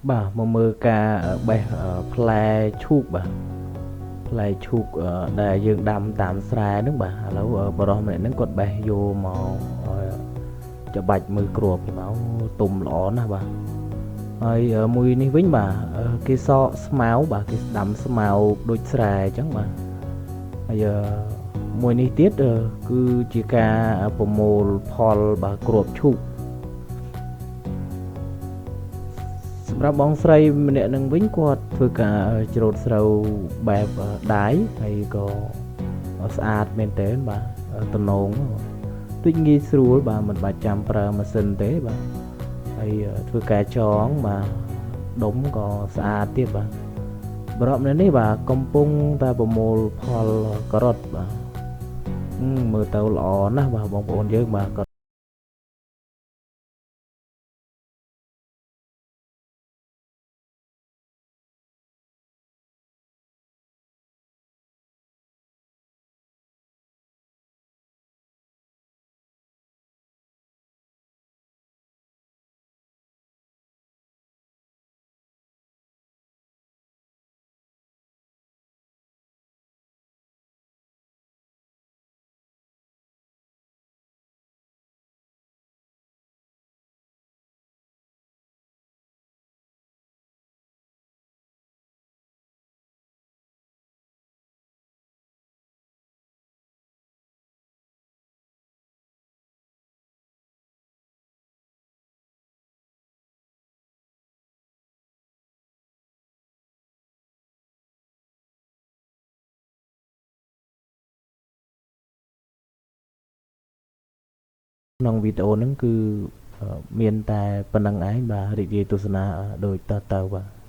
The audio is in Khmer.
Bà mà mơ ca bè play chụp bà play chụp đại dương đam tạm xa nước bà lâu bà đó mẹ nó còn bè vô màu cho bạch mưa cột thì máu tùm lỏ nè bà rồi mùi ní vĩnh bà cái so máu bà cái đầm máu đôi xa chẳng bà bây giờ mùi ní tiết cứ chỉ ca bộ mô phol bà cột chụp សម្រាប់បងស្រីម្នាក់នឹងវិញគាត់ធ្វើការច្រូតស្រូវបែបដៃហើយក៏ស្អាតមែនទែនបាទតំណងដូចងាយស្រួលបាទមិនបាច់ចាំប្រើម៉ាស៊ីនទេបាទហើយធ្វើការចងបាទដុំក៏ស្អាតទៀតបាទប្រអប់នៅនេះបាទកំពុងតែប្រមូលផលការ៉ុតបាទមើលទៅល្អណាស់បាទបងប្អូនយើងបាទ ក្នុងវីដេអូហ្នឹងគឺមានតែប៉ុណ្្នឹងឯងបាទរីករាយទស្សនាដោយតទៅបាទ